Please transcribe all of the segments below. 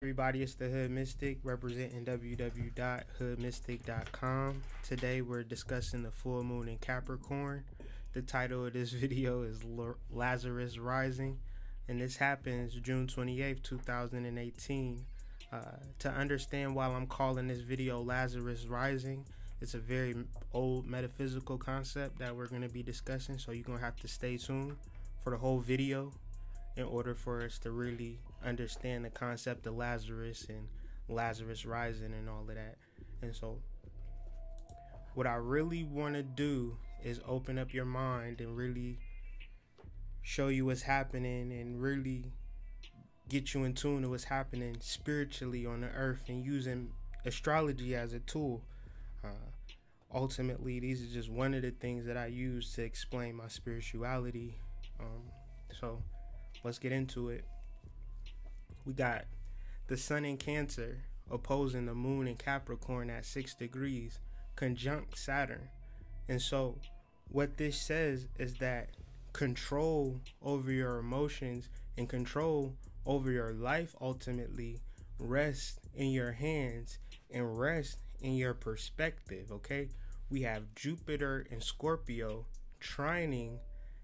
Everybody, it's the Hood Mystic representing www.hoodmystic.com. Today we're discussing the full moon in Capricorn. The title of this video is Lazarus Rising, and this happens June 28th, 2018. To understand why I'm calling this video Lazarus Rising, it's a very old metaphysical concept that we're going to be discussing, so you're going to have to stay tuned for the whole video in order for us to really understand the concept of Lazarus and Lazarus rising and all of that. And so what I really want to do is open up your mind and really show you what's happening and really get you in tune to what's happening spiritually on the earth and using astrology as a tool. Ultimately, these are just one of the things that I use to explain my spirituality. So let's get into it. We got the sun in Cancer opposing the moon in Capricorn at 6 degrees, conjunct Saturn. And so what this says is that control over your emotions and control over your life ultimately rests in your hands and rests in your perspective, okay? We have Jupiter and Scorpio trining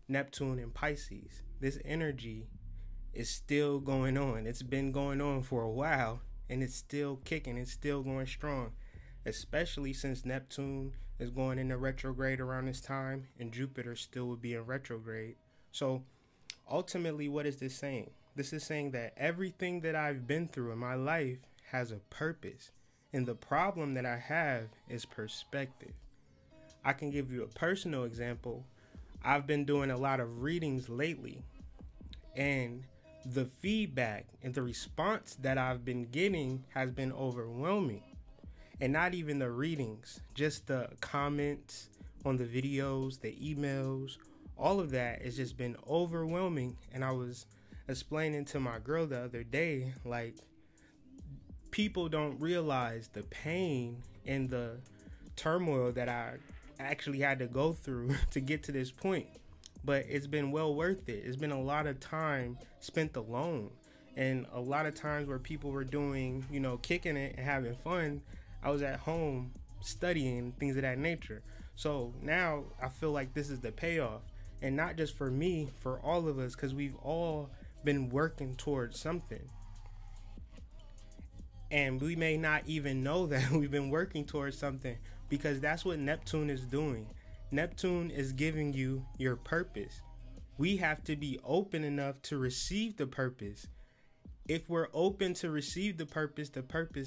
Neptune and Pisces. This energy is still going on. It's been going on for a while, and it's still kicking. It's still going strong, especially since Neptune is going into retrograde around this time, and Jupiter still would be in retrograde. So ultimately, what is this saying? This is saying that everything that I've been through in my life has a purpose, and the problem that I have is perspective. I can give you a personal example. I've been doing a lot of readings lately, and the feedback and the response that I've been getting has been overwhelming. And not even the readings, just the comments on the videos, the emails, all of that has just been overwhelming. And I was explaining to my girl the other day, like, people don't realize the pain and the turmoil that I actually had to go through to get to this point. But it's been well worth it. It's been a lot of time spent alone, and a lot of times where people were doing, kicking it and having fun, I was at home studying, things of that nature. So now I feel like this is the payoff, and not just for me, for all of us, because we've all been working towards something. And we may not even know that we've been working towards something, because that's what Neptune is doing. Neptune is giving you your purpose. We have to be open enough to receive the purpose. If we're open to receive the purpose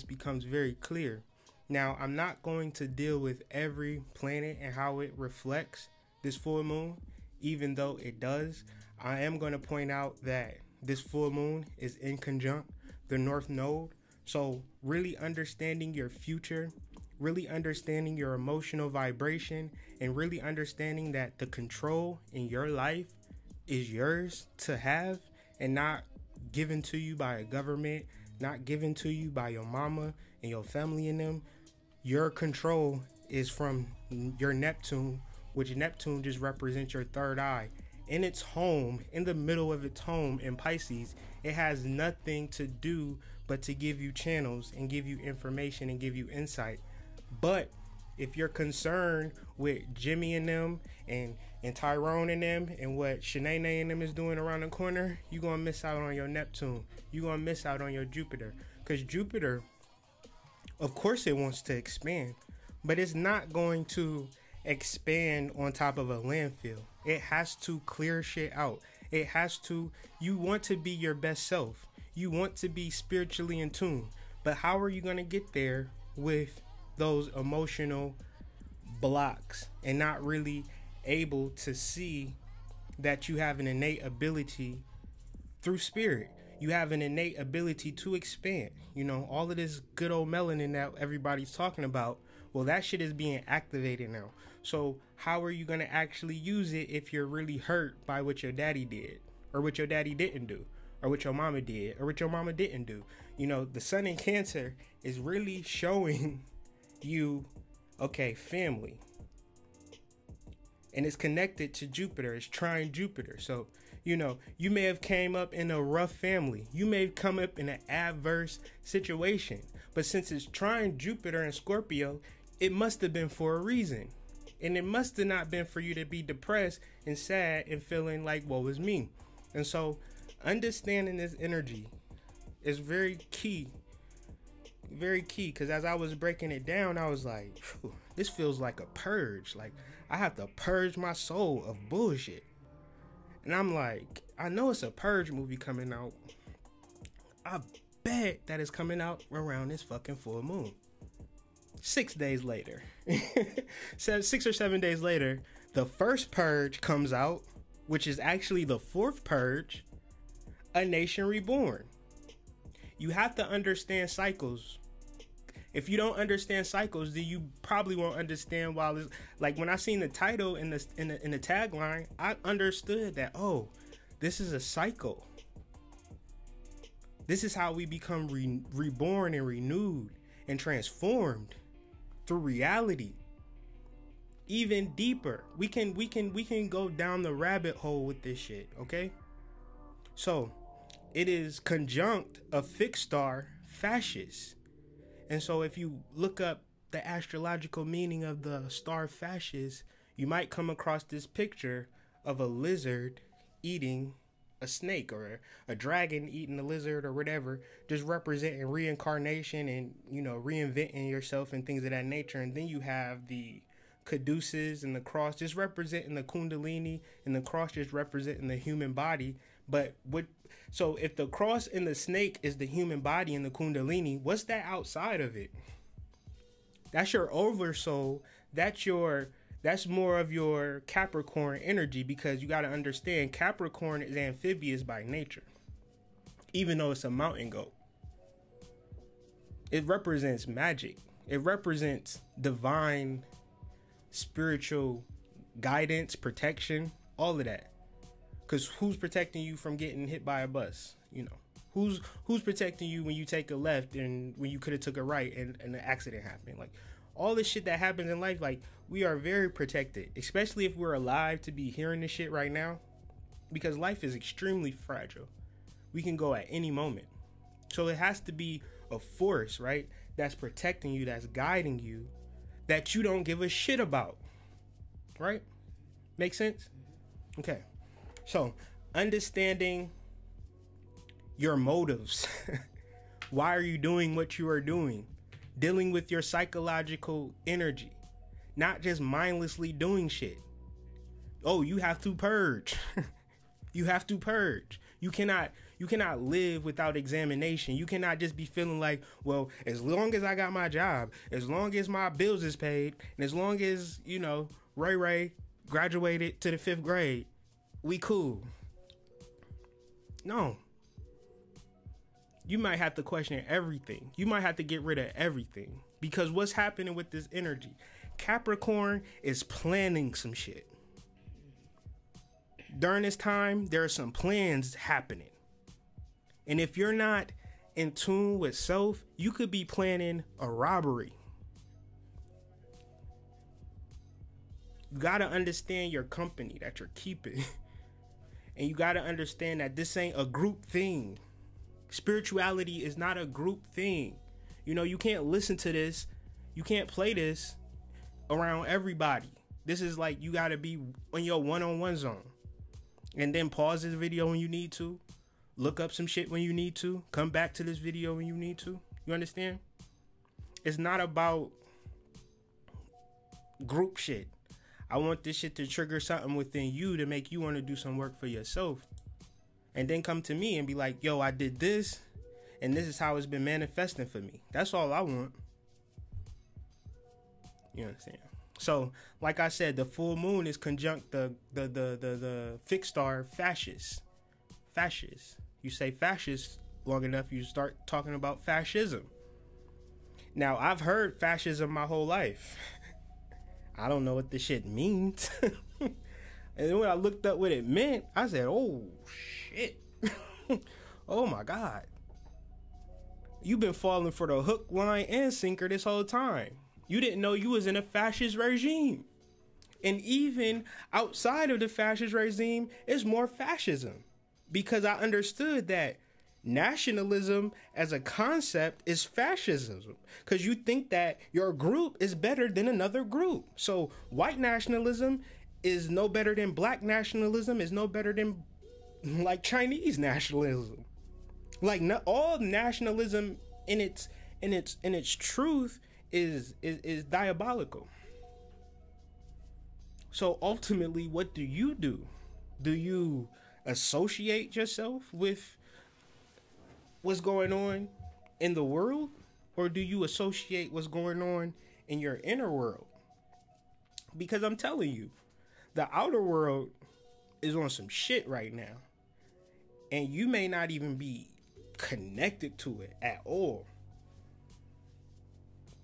becomes very clear. Now, I'm not going to deal with every planet and how it reflects this full moon, even though it does. I am going to point out that this full moon is in conjunct the North Node. So really understanding your future, really understanding your emotional vibration, and really understanding that the control in your life is yours to have and not given to you by a government, not given to you by your mama and your family and them. Your control is from your Neptune, which Neptune just represents your third eye. In its home, in the middle of its home in Pisces, it has nothing to do but to give you channels and give you information and give you insight. But if you're concerned with Jimmy and them and Tyrone and them and what Shanae and them is doing around the corner, you're going to miss out on your Neptune. You're going to miss out on your Jupiter. Because Jupiter, of course it wants to expand, but it's not going to expand on top of a landfill. It has to clear shit out. It has to, you want to be your best self. You want to be spiritually in tune. But how are you going to get there with those emotional blocks and not really able to see that you have an innate ability through spirit? You have an innate ability to expand. All of this good old melanin that everybody's talking about, well, that shit is being activated now. So how are you going to actually use it if you're really hurt by what your daddy did, or what your daddy didn't do, or what your mama did, or what your mama didn't do? The sun in Cancer is really showing you, okay, family. And it's connected to Jupiter. It's trine Jupiter. So, You know, you may have came up in a rough family. You may have come up in an adverse situation. But since it's trying Jupiter and Scorpio, it must have been for a reason. And it must have not been for you to be depressed and sad and feeling like, woe is me. And so understanding this energy is very key. Very key. Because as I was breaking it down, I was like, this feels like a purge. Like, I have to purge my soul of bullshit. And I'm like, I know it's a Purge movie coming out. I bet that it's coming out around this fucking full moon. 6 days later, 6 or 7 days later, the first Purge comes out, which is actually the fourth Purge, A Nation Reborn. You have to understand cycles. If you don't understand cycles, then you probably won't understand why. Like when I seen the title in the tagline, I understood that, oh, this is a cycle. This is how we become reborn and renewed and transformed through reality. Even deeper, we can go down the rabbit hole with this shit. Okay, so it is conjunct a fixed star, Facis. And so if you look up the astrological meaning of the star Facis, you might come across this picture of a lizard eating a snake, or a dragon eating a lizard, or whatever, just representing reincarnation and, you know, reinventing yourself and things of that nature. And then you have the caduceus and the cross just representing the kundalini, and the cross just representing the human body. But so if the cross and the snake is the human body and the kundalini, what's that outside of it? That's your oversoul. That's more of your Capricorn energy, because you got to understand Capricorn is amphibious by nature, even though it's a mountain goat. It represents magic. It represents divine, spiritual guidance, protection, all of that. Because who's protecting you from getting hit by a bus? You know, who's protecting you when you take a left and when you could have took a right and an accident happened? Like, all this shit that happens in life, like, we are very protected, especially if we're alive to be hearing this shit right now, because life is extremely fragile. We can go at any moment. So it has to be a force, right, that's protecting you, that's guiding you, that you don't give a shit about, right? Make sense? Okay. So, understanding your motives. Why are you doing what you are doing? Dealing with your psychological energy. Not just mindlessly doing shit. Oh, you have to purge. You have to purge. You cannot live without examination. You cannot just be feeling like, well, as long as I got my job, as long as my bills is paid, and as long as, you know, Ray graduated to the 5th grade, we cool. No. You might have to question everything. You might have to get rid of everything. Because what's happening with this energy? Capricorn is planning some shit. During this time, there are some plans happening. And if you're not in tune with self, you could be planning a robbery. You got to understand your company that you're keeping. And you got to understand that this ain't a group thing. Spirituality is not a group thing. You know, you can't listen to this. You can't play this around everybody. This is like, you got to be on your one-on-one zone. And then pause this video when you need to. Look up some shit when you need to. Come back to this video when you need to. You understand? It's not about group shit. I want this shit to trigger something within you to make you want to do some work for yourself. And then come to me and be like, yo, I did this, and this is how it's been manifesting for me. That's all I want. You understand? So, like I said, the full moon is conjunct the fixed star Facis. Facis. You say fascist long enough, you start talking about fascism. Now, I've heard fascism my whole life. I don't know what this shit means. And then when I looked up what it meant, I said, oh, shit. Oh, my God. You've been falling for the hook, line, and sinker this whole time. You didn't know you was in a fascist regime. And even outside of the fascist regime, it's more fascism. Because I understood that nationalism as a concept is fascism. Because you think that your group is better than another group. So white nationalism is no better than black nationalism, is no better than like Chinese nationalism. Like all nationalism in its truth is diabolical. So ultimately, what do? Do you associate yourself with what's going on in the world, or do you associate what's going on in your inner world? Because I'm telling you, the outer world is on some shit right now, and you may not even be connected to it at all.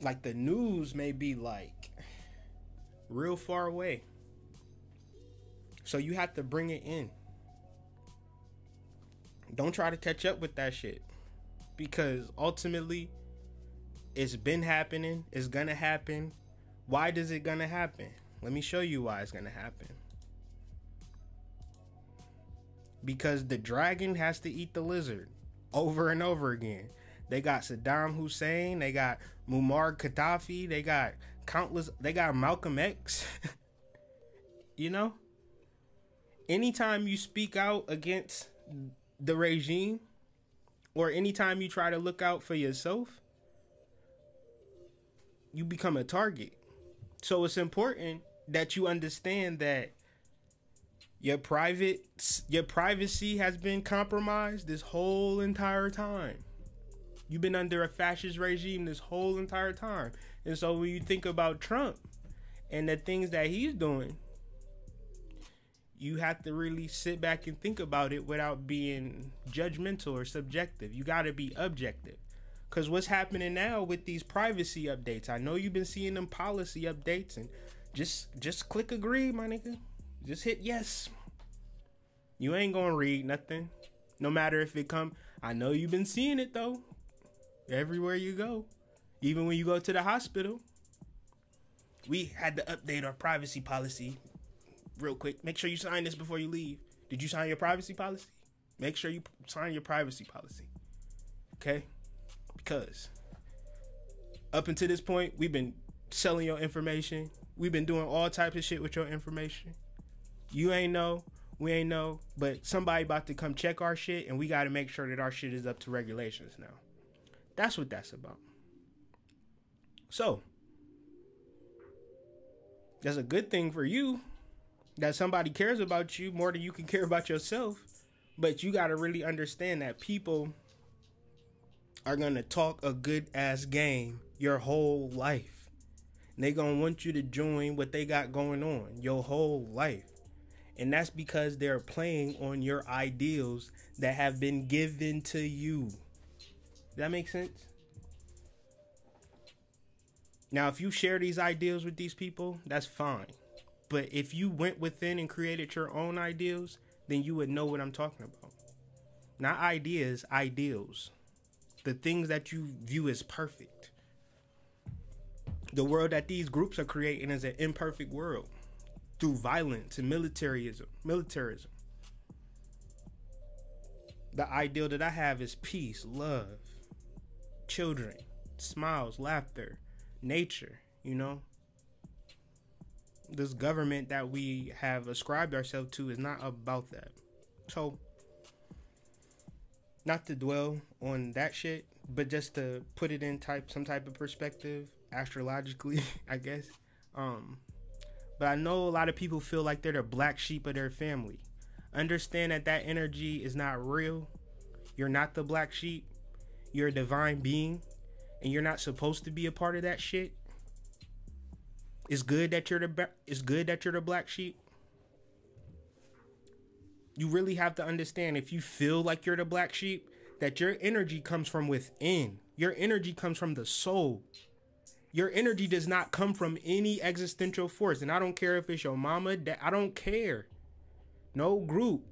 Like the news may be like real far away. So you have to bring it in. Don't try to catch up with that shit. Because ultimately, it's been happening. It's gonna happen. Why does it gonna happen? Let me show you why it's gonna happen. Because the dragon has to eat the lizard over and over again. They got Saddam Hussein. They got Muammar Gaddafi. They got countless. They got Malcolm X. You know? Anytime you speak out against the regime, or anytime you try to look out for yourself, you become a target. So it's important that you understand that your privacy has been compromised this whole entire time. You've been under a fascist regime this whole entire time. And so when you think about Trump and the things that he's doing, you have to really sit back and think about it without being judgmental or subjective. You got to be objective. Because what's happening now with these privacy updates, I know you've been seeing them policy updates, and just click agree, my nigga. Just hit yes. You ain't gonna read nothing. No matter if it come. I know you've been seeing it though. Everywhere you go. Even when you go to the hospital. We had to update our privacy policy real quick. Make sure you sign this before you leave. Did you sign your privacy policy? Make sure you sign your privacy policy. Okay? Because up until this point, we've been selling your information. We've been doing all types of shit with your information. You ain't know, we ain't know, but somebody about to come check our shit, and we got to make sure that our shit is up to regulations now. That's what that's about. So, that's a good thing for you that somebody cares about you more than you can care about yourself. But you got to really understand that people are going to talk a good ass game your whole life. And they going to want you to join what they got going on your whole life. And that's because they're playing on your ideals that have been given to you. Does that make sense? Now, if you share these ideals with these people, that's fine. But if you went within and created your own ideals, then you would know what I'm talking about. Not ideas, ideals. The things that you view as perfect. The world that these groups are creating is an imperfect world. Through violence and militarism. The ideal that I have is peace, love, children, smiles, laughter, nature, you know. This government that we have ascribed ourselves to is not about that. So, not to dwell on that shit, but just to put it in some type of perspective, astrologically, I guess. But I know a lot of people feel like they're the black sheep of their family. Understand that energy is not real. You're not the black sheep. You're a divine being, and you're not supposed to be a part of that shit. It's good that you're the black sheep. You really have to understand, if you feel like you're the black sheep, that your energy comes from within. Your energy comes from the soul. Your energy does not come from any existential force. And I don't care if it's your mama, I don't care. No group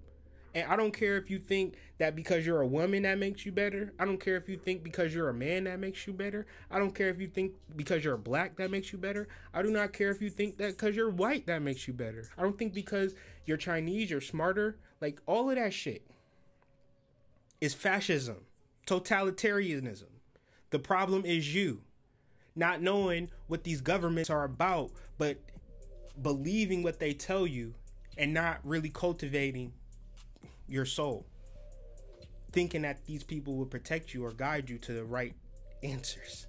And I don't care if you think that because you're a woman that makes you better. I don't care if you think because you're a man that makes you better. I don't care if you think because you're black that makes you better. I do not care if you think that because you're white that makes you better. I don't think because you're Chinese you're smarter. Like, all of that shit is fascism, totalitarianism. The problem is you not knowing what these governments are about, but believing what they tell you and not really cultivating your soul, thinking that these people will protect you or guide you to the right answers.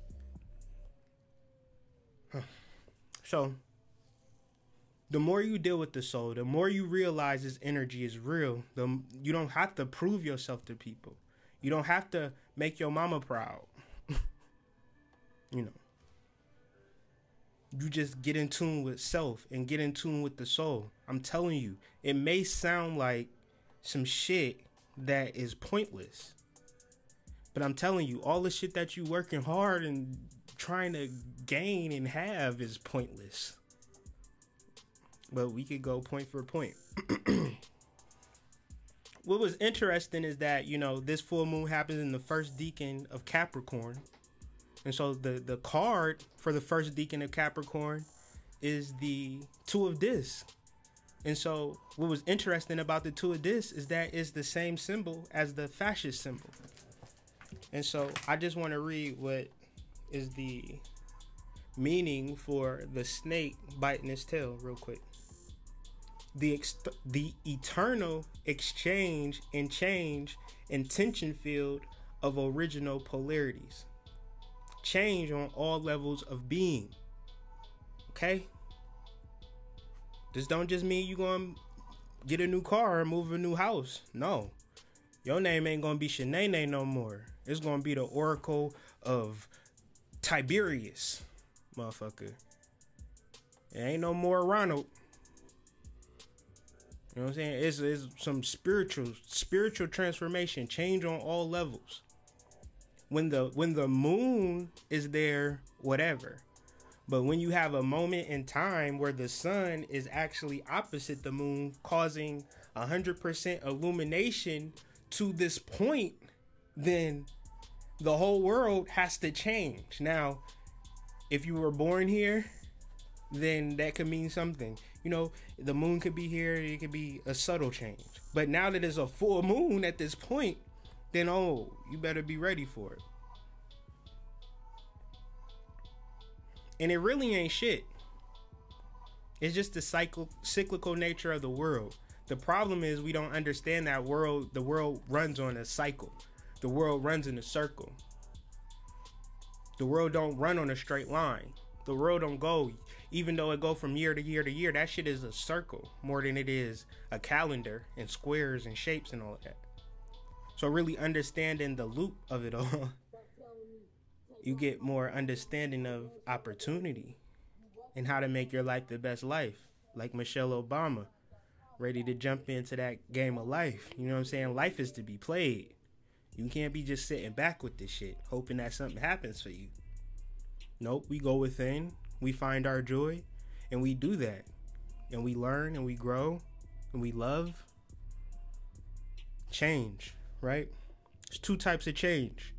So the more you deal with the soul, the more you realize this energy is real. You don't have to prove yourself to people. You don't have to make your mama proud. You know, you just get in tune with self and get in tune with the soul. I'm telling you, it may sound like some shit that is pointless, but I'm telling you, all the shit that you working hard and trying to gain and have is pointless. But we could go point for point. What was interesting is that, you know, this full moon happens in the first decan of Capricorn. And so the card for the first decan of Capricorn is the Two of Discs. And so what was interesting about the Two of Discs is that it's the same symbol as the fascist symbol. And so I just want to read what is the meaning for the snake biting its tail real quick. The eternal exchange and change and tension field of original polarities. Change on all levels of being. Okay? This don't just mean you gonna get a new car or move a new house. No. Your name ain't gonna be Shanae no more. It's gonna be the Oracle of Tiberius, motherfucker. It ain't no more Ronald. You know what I'm saying? It's some spiritual transformation, change on all levels. When the moon is there, whatever. But when you have a moment in time where the sun is actually opposite the moon, causing 100% illumination to this point, then the whole world has to change. Now, if you were born here, then that could mean something. You know, the moon could be here, it could be a subtle change. But now that it's a full moon at this point, then, oh, you better be ready for it. And it really ain't shit. It's just the cyclical nature of the world. The problem is we don't understand that the world runs on a cycle. The world runs in a circle. The world don't run on a straight line. The world don't go, even though it go from year to year to year, that shit is a circle more than it is a calendar and squares and shapes and all of that. So really understanding the loop of it all, you get more understanding of opportunity and how to make your life the best life. Like Michelle Obama, ready to jump into that game of life. You know what I'm saying? Life is to be played. You can't be just sitting back with this shit, hoping that something happens for you. Nope, we go within, we find our joy, and we do that. And we learn, and we grow, and we love. Change, right? There's two types of change.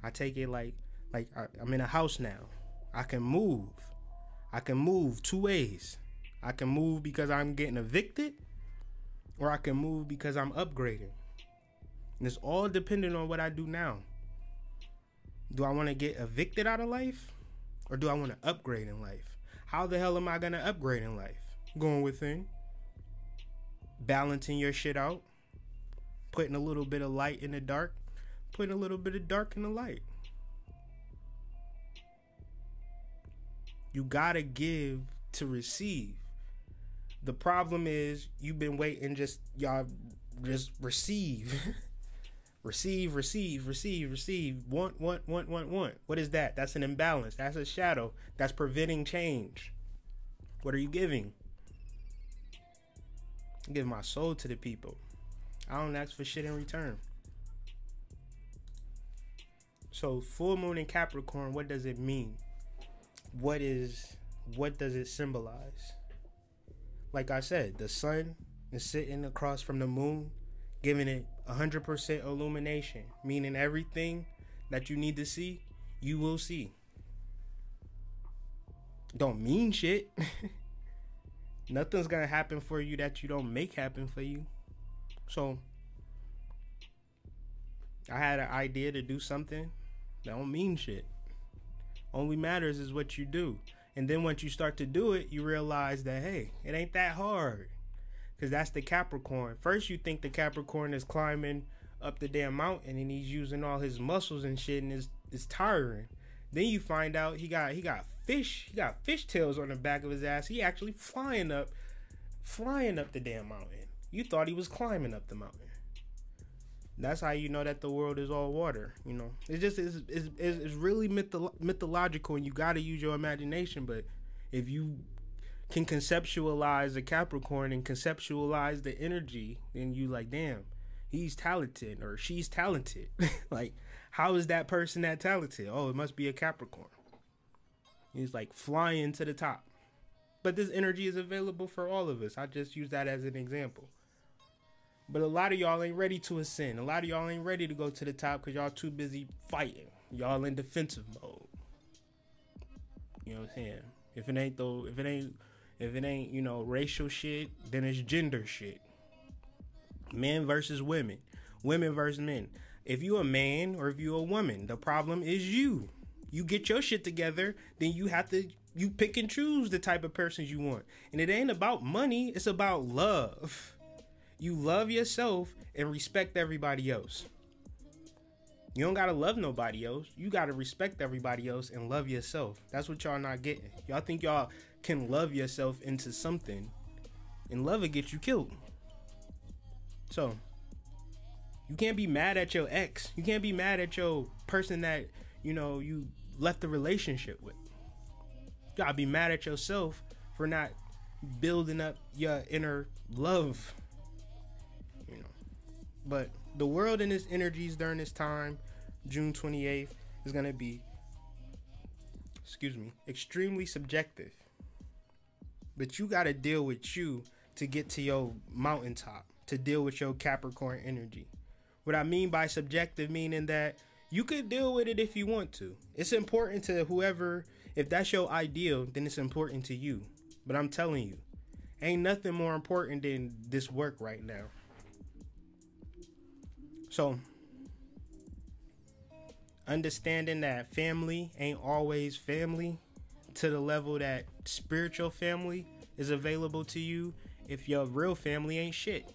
I take it like I'm in a house now. I can move. I can move two ways. I can move because I'm getting evicted, or I can move because I'm upgrading. And it's all dependent on what I do now. Do I want to get evicted out of life, or do I want to upgrade in life? How the hell am I going to upgrade in life? Going within, balancing your shit out, putting a little bit of light in the dark, putting a little bit of dark in the light. You gotta give to receive. The problem is you've been waiting, y'all just receive. receive. Want. What is that? That's an imbalance. That's a shadow. That's preventing change. What are you giving? I give my soul to the people. I don't ask for shit in return. So full moon in Capricorn, what does it mean? What does it symbolize? Like I said, the sun is sitting across from the moon. giving it 100% illumination, meaning everything that you need to see, you will see. Don't mean shit. Nothing's gonna happen for you that you don't make happen for you. So I had an idea to do something that don't mean shit. Only matters is what you do. And then once you start to do it, you realize that, hey, it ain't that hard. Because that's the Capricorn. First you think the Capricorn is climbing up the damn mountain and he's using all his muscles and shit and it's tiring. Then you find out he got fish tails on the back of his ass. He actually flying up the damn mountain. You thought he was climbing up the mountain. That's how you know that the world is all water. You know, it's really mythological, and you got to use your imagination. But if you can conceptualize a Capricorn and conceptualize the energy, then you like, damn, he's talented or she's talented. Like, how is that person that talented? Oh, it must be a Capricorn. He's like flying to the top. But this energy is available for all of us. I just use that as an example. But a lot of y'all ain't ready to ascend. A lot of y'all ain't ready to go to the top because y'all too busy fighting. Y'all in defensive mode. You know what I'm saying? If it ain't, you know, racial shit, then it's gender shit. Men versus women. Women versus men. If you a man or if you a woman, the problem is you. You get your shit together, then you pick and choose the type of persons you want. And it ain't about money, it's about love. You love yourself and respect everybody else. You don't gotta love nobody else. You gotta respect everybody else and love yourself. That's what y'all not getting. Y'all think y'all can love yourself into something, and love will get you killed. So you can't be mad at your ex. You can't be mad at your person that, you know, you left the relationship with. You gotta be mad at yourself for not building up your inner love. You know. But the world and its energies during this time, June 28th, is gonna be, extremely subjective. But you gotta deal with you to get to your mountaintop, to deal with your Capricorn energy. What I mean by subjective, meaning that you could deal with it if you want to. It's important to whoever, if that's your ideal, then it's important to you. But I'm telling you, ain't nothing more important than this work right now. So, understanding that family ain't always family to the level that spiritual family is available to you if your real family ain't shit.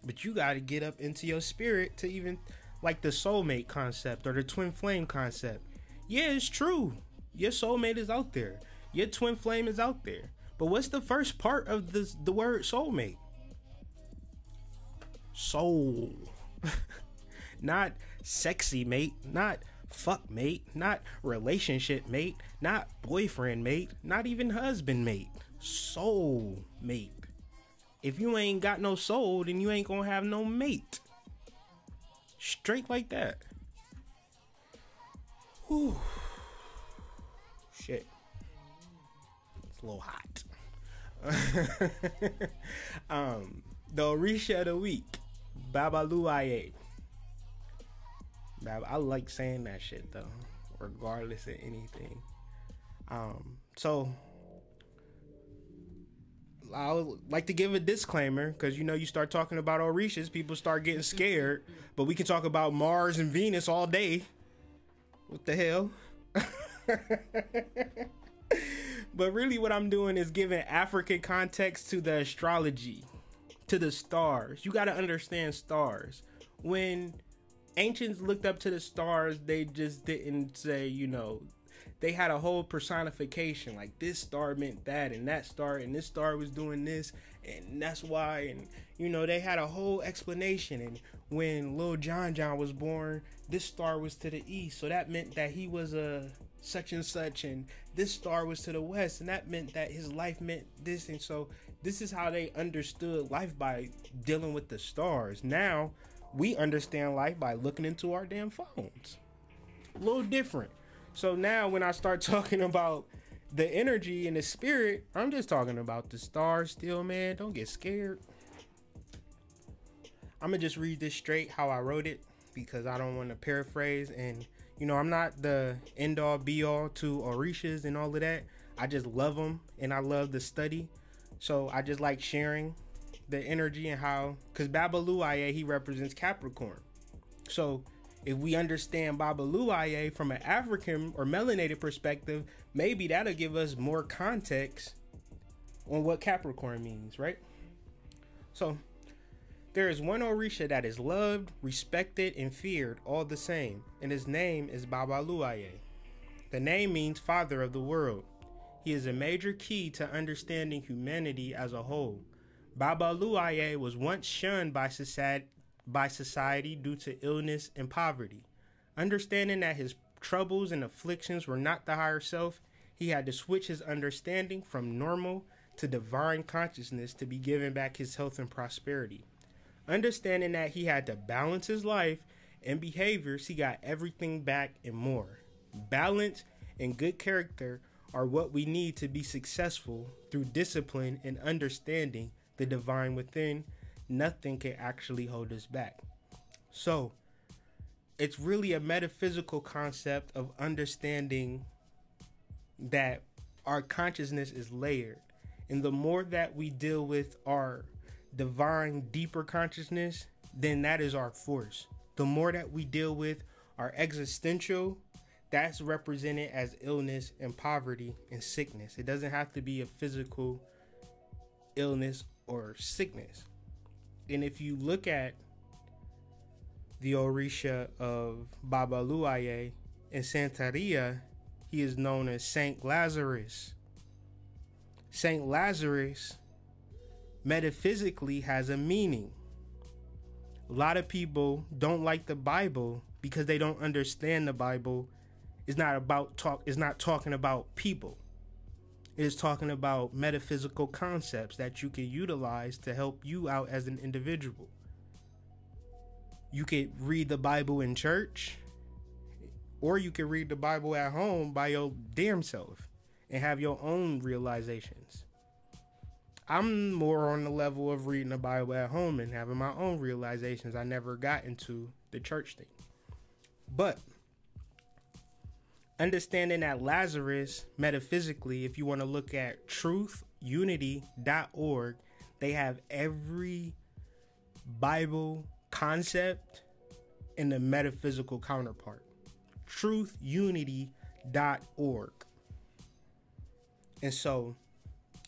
But you got to get up into your spirit to even, like the soulmate concept or the twin flame concept. Yeah, it's true. Your soulmate is out there. Your twin flame is out there. But what's the first part of the word soulmate? Soul. Not sexy mate, not fuck mate, not relationship mate, not boyfriend mate, not even husband mate. Soul mate. If you ain't got no soul, then you ain't gonna have no mate. Straight like that. Whew. Shit. It's a little hot. The Orisha of the week, Babalu-Aye. I like saying that shit though, regardless of anything. So I would like to give a disclaimer, because you know, you start talking about Orishas, people start getting scared. But we can talk about Mars and Venus all day. What the hell? But really what I'm doing is giving African context to the astrology, to the stars. You got to understand stars. When ancients looked up to the stars, they just didn't say, you know, they had a whole personification, like this star meant that, and that star, and this star was doing this, and that's why, and you know, they had a whole explanation. And when Lil John was born, this star was to the east, so that meant that he was a such and such, and this star was to the west, and that meant that his life meant this. And so this is how they understood life, by dealing with the stars. Now we understand life by looking into our damn phones. A little different. So now when I start talking about the energy and the spirit, I'm just talking about the stars still, man. Don't get scared. I'm gonna just read this straight how I wrote it because I don't want to paraphrase. And you know, I'm not the end all be all to Orishas and all of that. I just love them and I love the study. So I just like sharing the energy and how, because Babalu-Aye, he represents Capricorn. So if we understand Babalu-Aye from an African or melanated perspective, maybe that'll give us more context on what Capricorn means, right? So there is one Orisha that is loved, respected, and feared all the same, and his name is Babalu-Aye. The name means father of the world. He is a major key to understanding humanity as a whole. Babalu-Aye was once shunned by society due to illness and poverty. Understanding that his troubles and afflictions were not the higher self, he had to switch his understanding from normal to divine consciousness to be given back his health and prosperity. Understanding that he had to balance his life and behaviors, he got everything back and more. Balance and good character are what we need to be successful. Through discipline and understanding the divine within, nothing can actually hold us back. So it's really a metaphysical concept of understanding that our consciousness is layered, and the more that we deal with our divine deeper consciousness, then that is our force. The more that we deal with our existential, that's represented as illness and poverty and sickness. It doesn't have to be a physical illness or sickness. And if you look at the Orisha of Babalu-Aye in Santeria, he is known as Saint Lazarus. Saint Lazarus metaphysically has a meaning. A lot of people don't like the Bible because they don't understand the Bible. It's not talking about people. It is talking about metaphysical concepts that you can utilize to help you out as an individual. You could read the Bible in church, or you could read the Bible at home by your damn self and have your own realizations. I'm more on the level of reading the Bible at home and having my own realizations. I never got into the church thing. But understanding that Lazarus, metaphysically, if you want to look at truthunity.org, they have every Bible concept in the metaphysical counterpart. Truthunity.org. And so,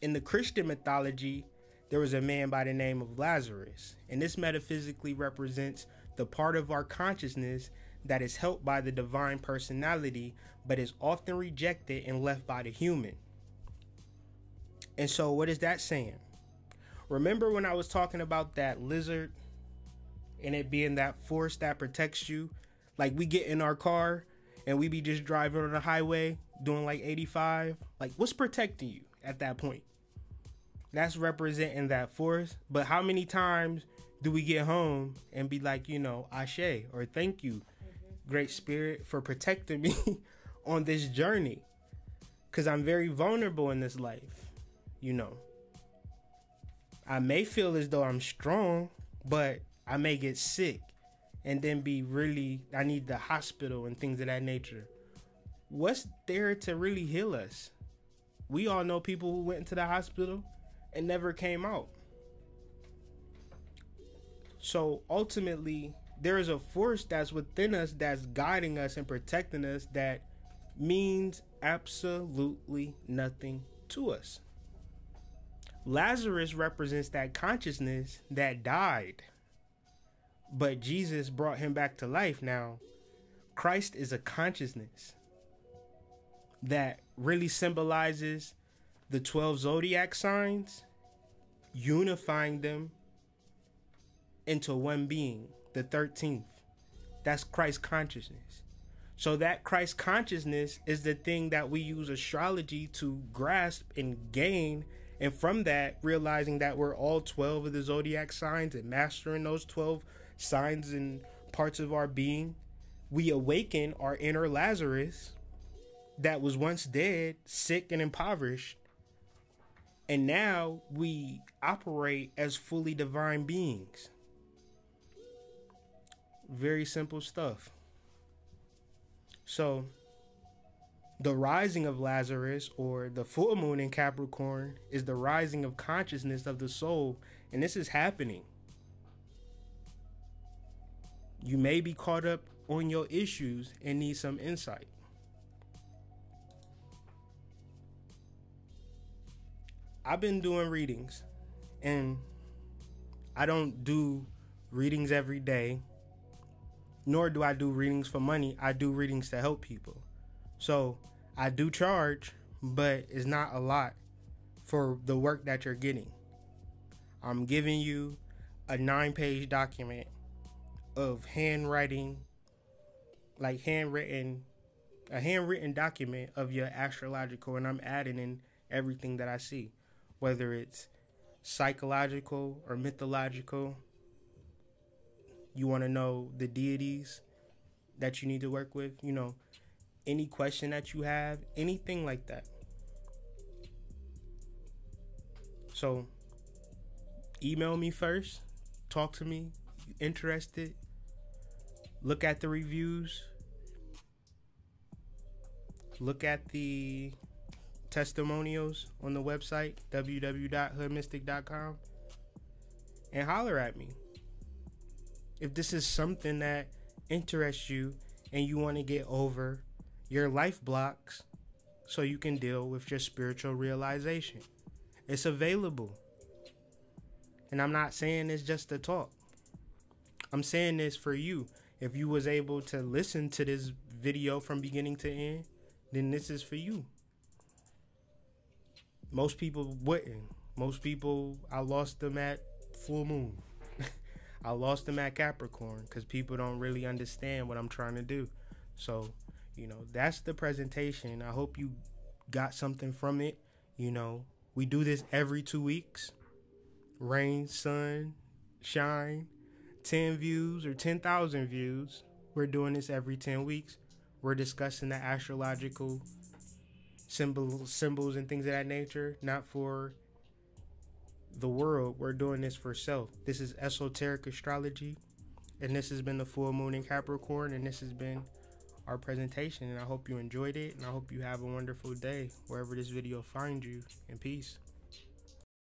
in the Christian mythology, there was a man by the name of Lazarus, and this metaphysically represents the part of our consciousness that is helped by the divine personality, but is often rejected and left by the human. And so what is that saying? Remember when I was talking about that lizard and it being that force that protects you? Like, we get in our car and we be just driving on the highway doing like 85. Like, what's protecting you at that point? That's representing that force. But how many times do we get home and be like, you know, Ashe, or thank you, Great Spirit, for protecting me on this journey? Because I'm very vulnerable in this life, you know. I may feel as though I'm strong, but I may get sick and then I need the hospital and things of that nature. What's there to really heal us? We all know people who went into the hospital and never came out. So ultimately, there is a force that's within us that's guiding us and protecting us that means absolutely nothing to us. Lazarus represents that consciousness that died, but Jesus brought him back to life. Now, Christ is a consciousness that really symbolizes the 12 zodiac signs, unifying them into one being, the 13th. That's Christ consciousness. So that Christ consciousness is the thing that we use astrology to grasp and gain. And from that, realizing that we're all 12 of the zodiac signs and mastering those 12 signs and parts of our being, we awaken our inner Lazarus that was once dead, sick, and impoverished. And now we operate as fully divine beings. Very simple stuff. So, the rising of Lazarus, or the full moon in Capricorn, is the rising of consciousness of the soul, and this is happening. You may be caught up on your issues and need some insight. I've been doing readings, and I don't do readings every day, nor do I do readings for money. I do readings to help people. So I do charge, but it's not a lot for the work that you're getting. I'm giving you a 9-page document of handwriting, like a handwritten document of your astrological, and I'm adding in everything that I see, whether it's psychological or mythological. You want to know the deities that you need to work with, any question that you have, anything like that. So email me first, talk to me, interested, look at the reviews, look at the testimonials on the website www.hoodmystic.com, and holler at me if this is something that interests you and you want to get over your life blocks so you can deal with your spiritual realization. It's available. And I'm not saying this just to talk. I'm saying this for you. If you was able to listen to this video from beginning to end, then this is for you. Most people wouldn't. Most people, I lost them at full moon. I lost them at Capricorn because people don't really understand what I'm trying to do. So, that's the presentation. I hope you got something from it. We do this every 2 weeks. Rain, sun, shine, 10 views or 10,000 views. We're doing this every 10 weeks. We're discussing the astrological symbols and things of that nature, not for the world. We're doing this for self. This is esoteric astrology, and this has been the full moon in Capricorn, and this has been our presentation, and I hope you enjoyed it, and I hope you have a wonderful day wherever this video finds you, and peace.